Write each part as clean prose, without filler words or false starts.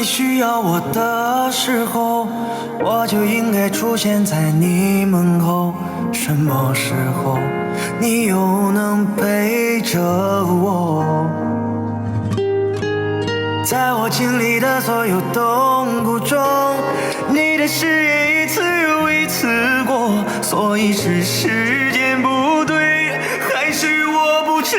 你需要我的时候，我就应该出现在你门口。什么时候，你又能陪着我？在我经历的所有痛苦中，你的誓言一次又一次过，所以是时间不对，还是我不值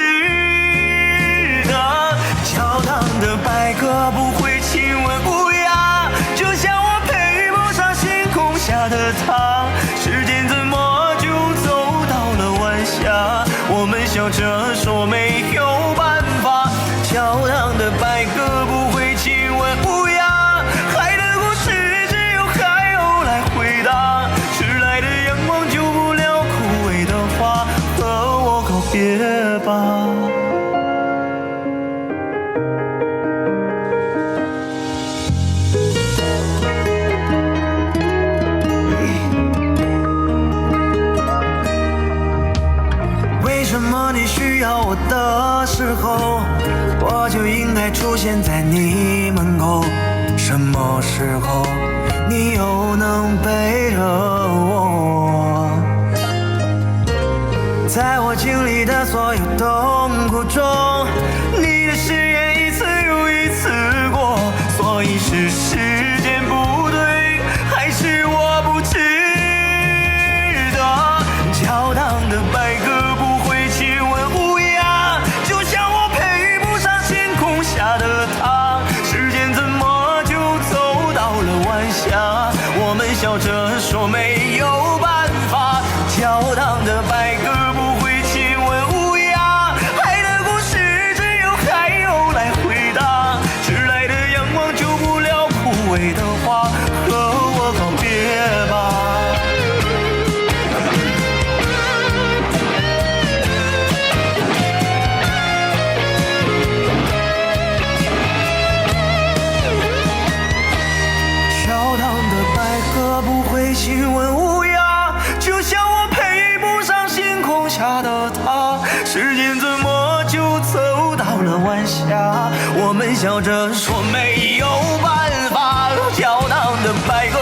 得？教堂的白鸽不会亲吻乌鸦，就像我配不上星空下的他。时间怎么就走到了晚霞？我们笑着说没有办法。教堂的白鸽不会亲吻乌鸦，海的故事只有海鸥来回答。迟来的阳光救不了枯萎的花，和我告别吧。为什么你需要我的时候，我就应该出现在你门口？什么时候，你又能陪着我？在我经历的所有痛苦中，你的誓言一次又一次过，所以是时间不对，还是我不值得？教堂的白鸽不会亲吻乌鸦，就像我配不上星空下的他。时间怎么就走到了晚霞？我们笑着说没有办法。教堂的白鸽不会亲吻乌鸦，海的故事只有海鸥来回答。迟来的阳光救不了枯萎的花，和我告别吧。教堂的白鸽不会亲吻乌鸦，就像我配不上星空下的他。时间怎么就走到了晚霞？我们笑着说没有办法。教堂的白鸽